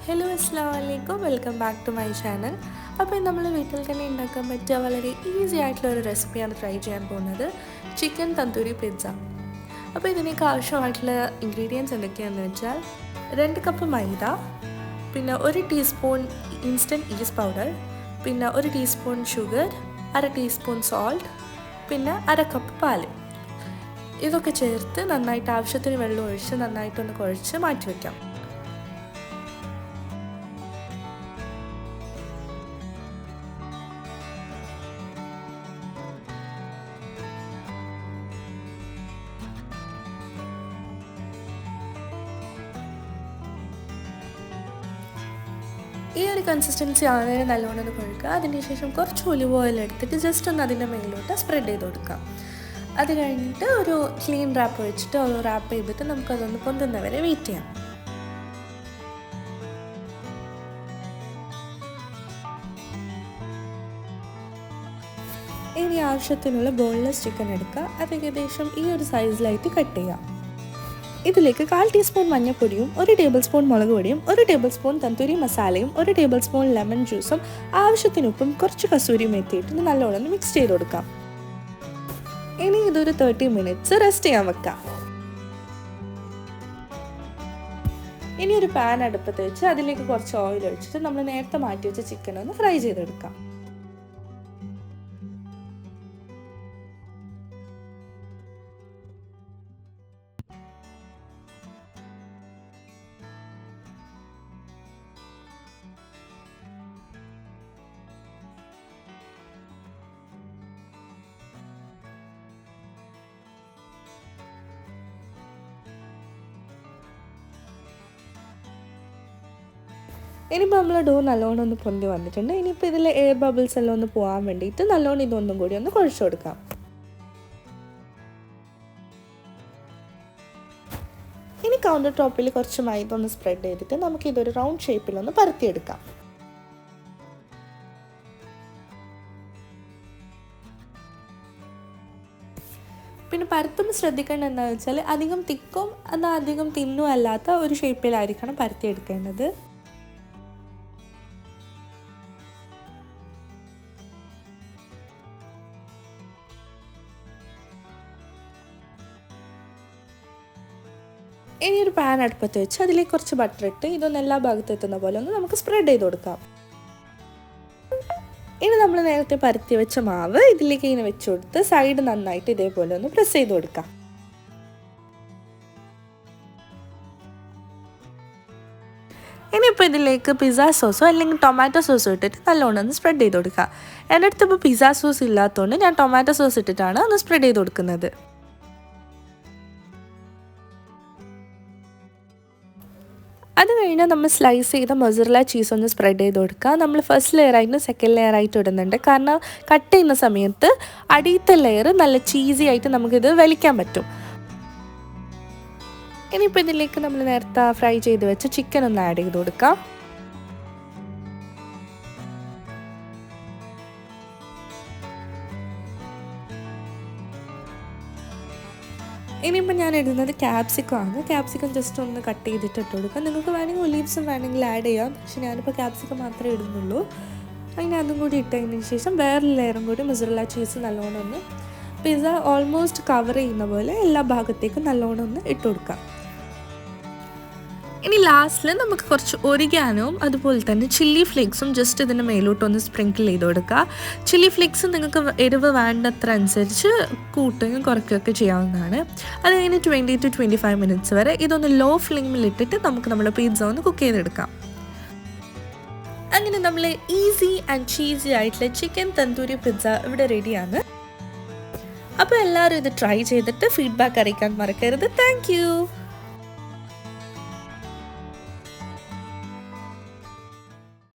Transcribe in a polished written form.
Hello അസ്സലാമു അലൈക്കും, welcome back to my channel. അപ്പോൾ നമ്മൾ വീട്ടിൽ തന്നെ ഉണ്ടാക്കാൻ പറ്റിയ വളരെ ഈസി ആയിട്ടുള്ള ഒരു റെസിപ്പിയാണ് ട്രൈ ചെയ്യാൻ പോകുന്നത്, ചിക്കൻ തന്തൂരി പിസ്സ. അപ്പോൾ ഇതിനേക്ക് ആവശ്യമായിട്ടുള്ള ഇൻഗ്രീഡിയൻസ് എന്തൊക്കെയാണെന്ന് വെച്ചാൽ 2 കപ്പ് മൈദ, പിന്നെ 1 ടീസ്പൂൺ ഇൻസ്റ്റൻറ്റ് ഈസ്റ്റ് പൗഡർ, പിന്നെ 1 ടീസ്പൂൺ ഷുഗർ, 1/2 ടീസ്പൂൺ സോൾട്ട്, പിന്നെ 1/2 കപ്പ് പാല്. ഇതൊക്കെ ചേർത്ത് നന്നായിട്ട് ആവശ്യത്തിന് വെള്ളം ഒഴിച്ച് നന്നായിട്ടൊന്ന് കുഴച്ച് മാറ്റി വയ്ക്കാം. ഈ ഒരു കൺസിസ്റ്റൻസി ആകുന്നതിന് നല്ലോണം ഒന്ന് കുഴക്കുക. അതിനുശേഷം കുറച്ച് ഒലിവ് ഓയിൽ എടുത്തിട്ട് ജസ്റ്റ് ഒന്ന് അതിൻ്റെ മേലോട്ട് സ്പ്രെഡ് ചെയ്ത് കൊടുക്കാം. അത് കഴിഞ്ഞിട്ട് ഒരു ക്ലീൻ റാപ്പ് വെച്ചിട്ട് ഒരു റാപ്പ് ചെയ്തിട്ട് നമുക്കതൊന്ന് പൊന്തുന്നവരെ വെയിറ്റ് ചെയ്യാം. ഇനി ആവശ്യത്തിനുള്ള ബോൺലെസ് ചിക്കൻ എടുക്കുക. അത് ഏകദേശം ഈ ഒരു സൈസിലായിട്ട് കട്ട് ചെയ്യാം. ഇതിലേക്ക് 1/4 ടീസ്പൂൺ മഞ്ഞൾപ്പൊടിയും 1 ടേബിൾ സ്പൂൺ മുളക് പൊടിയും 1 ടേബിൾ സ്പൂൺ തന്തൂരി മസാലയും 1 ടേബിൾ സ്പൂൺ ലെമൺ ജ്യൂസും ആവശ്യത്തിനൊപ്പം കുറച്ച് കസൂരി മെത്തിയിട്ട് നല്ലോണം മിക്സ് ചെയ്ത് കൊടുക്കാം. ഇനി ഇതൊരു 30 മിനിറ്റ്സ് റെസ്റ്റ് ചെയ്യാൻ വെക്കാം. ഇനി ഒരു പാൻ അടുപ്പത്ത് വെച്ച് അതിലേക്ക് കുറച്ച് ഓയിൽ ഒഴിച്ചിട്ട് നമ്മൾ നേരത്തെ മാറ്റി വെച്ച ചിക്കൻ ഒന്ന് ഫ്രൈ ചെയ്തെടുക്കാം. ഇനിയിപ്പോൾ നമ്മൾ ഡോ നല്ലോണം ഒന്ന് പൊന്തി വന്നിട്ടുണ്ട്. ഇനിയിപ്പോൾ ഇതിൽ എയർ ബബിൾസ് എല്ലാം ഒന്ന് പോകാൻ വേണ്ടിയിട്ട് നല്ലോണം ഇതൊന്നും കൂടി ഒന്ന് കുഴച്ച് കൊടുക്കാം. ഇനി കൗണ്ടർ ടോപ്പിൽ കുറച്ച് മൈദ ഒന്ന് സ്പ്രെഡ് ചെയ്തിട്ട് നമുക്കിതൊരു റൗണ്ട് ഷേപ്പിലൊന്ന് പരത്തിയെടുക്കാം. പിന്നെ പരത്തുമ്പോൾ ശ്രദ്ധിക്കേണ്ടത് എന്താണെന്ന് വെച്ചാൽ അധികം തിക്കും എന്നാൽ അധികം തിന്നും അല്ലാത്ത ഒരു ഷേപ്പിലായിരിക്കണം പരത്തിയെടുക്കേണ്ടത്. ഇനി ഒരു പാൻ അടുപ്പത്ത് വെച്ച് അതിലേക്ക് കുറച്ച് ബട്ടർ ഇട്ട് ഇതൊന്ന് എല്ലാ ഭാഗത്തും എത്തുന്ന പോലെ ഒന്ന് നമുക്ക് സ്പ്രെഡ് ചെയ്ത് കൊടുക്കാം. ഇനി നമ്മൾ നേരത്തെ പരത്തി വെച്ച മാവ് ഇതിലേക്ക് ഇങ്ങനെ വെച്ച് കൊടുത്ത് സൈഡ് നന്നായിട്ട് ഇതേപോലെ ഒന്ന് പ്രസ് ചെയ്ത് കൊടുക്കാം. ഇനിയിപ്പോൾ ഇതിലേക്ക് പിസ്സ സോസോ അല്ലെങ്കിൽ ടൊമാറ്റോ സോസോ ഇട്ടിട്ട് നല്ലോണം ഒന്ന് സ്പ്രെഡ് ചെയ്ത് കൊടുക്കുക. എൻ്റെ അടുത്ത് ഇപ്പോൾ പിസ്സ സോസ് ഇല്ലാത്തതുകൊണ്ട് ഞാൻ ടൊമാറ്റോ സോസ് ഇട്ടിട്ടാണ് ഒന്ന് സ്പ്രെഡ് ചെയ്ത് കൊടുക്കുന്നത്. അത് കഴിഞ്ഞാൽ നമ്മൾ സ്ലൈസ് ചെയ്ത മൊസറല്ല ചീസ് ഒന്ന് സ്പ്രെഡ് ചെയ്ത് കൊടുക്കുക. നമ്മൾ ഫസ്റ്റ് ലെയറായിട്ട് സെക്കൻഡ് ലെയറായിട്ട് ഇടുന്നുണ്ട്, കാരണം കട്ട് ചെയ്യുന്ന സമയത്ത് അടിയത്തെ ലെയർ നല്ല ചീസി ആയിട്ട് നമുക്കിത് വലിക്കാൻ പറ്റും. ഇനിയിപ്പോൾ ഇതിലേക്ക് നമ്മൾ നേരത്തെ ഫ്രൈ ചെയ്ത് വെച്ച് ചിക്കൻ ഒന്ന് ആഡ് ചെയ്ത് കൊടുക്കാം. ഇനിയിപ്പോൾ ഞാൻ ഇടുന്നത് ക്യാപ്സിക്കം ആണ്. ക്യാപ്സിക്കം ജസ്റ്റ് ഒന്ന് കട്ട് ചെയ്തിട്ട് ഇട്ട് കൊടുക്കാം. നിങ്ങൾക്ക് വേണമെങ്കിൽ ഒലീവ്സും വേണമെങ്കിൽ ആഡ് ചെയ്യാം, പക്ഷെ ഞാനിപ്പോൾ ക്യാപ്സിക്കം മാത്രമേ ഇടുന്നുള്ളൂ. അങ്ങനെ അതും കൂടി ഇട്ടതിന് ശേഷം വേറെ ലെയറും കൂടി മൊസറല്ല ചീസ് നല്ലോണം ഒന്ന് പിസ്സ ഓൾമോസ്റ്റ് കവർ ചെയ്യുന്ന പോലെ എല്ലാ ഭാഗത്തേക്കും നല്ലോണം ഒന്ന് ഇട്ട് കൊടുക്കാം. ഇനി ലാസ്റ്റിൽ നമുക്ക് കുറച്ച് ഒരിഗാനോയും അതുപോലെ തന്നെ ചില്ലി ഫ്ലേക്സും ജസ്റ്റ് ഇതിൻ്റെ മേലോട്ടൊന്ന് സ്പ്രിങ്കിൾ ചെയ്ത് കൊടുക്കുക. ചില്ലി ഫ്ലേക്സ് നിങ്ങൾക്ക് എരിവ് വേണ്ടത്ര അനുസരിച്ച് കൂട്ടുകയും കുറയ്ക്കുകയൊക്കെ ചെയ്യാവുന്നതാണ്. അത് കഴിഞ്ഞ് 20 to 25 മിനിറ്റ്സ് വരെ ഇതൊന്ന് ലോ ഫ്ലെയിമിൽ ഇട്ടിട്ട് നമുക്ക് നമ്മുടെ പിസ്സ ഒന്ന് കുക്ക് ചെയ്തെടുക്കാം. അങ്ങനെ നമ്മൾ ഈസി ആൻഡ് ചീസി ആയിട്ടുള്ള ചിക്കൻ തന്തൂരി പിസ്സ ഇവിടെ റെഡിയാണ്. അപ്പോൾ എല്ലാവരും ഇത് ട്രൈ ചെയ്തിട്ട് ഫീഡ്ബാക്ക് അറിയിക്കാൻ മറക്കരുത്. Thank you.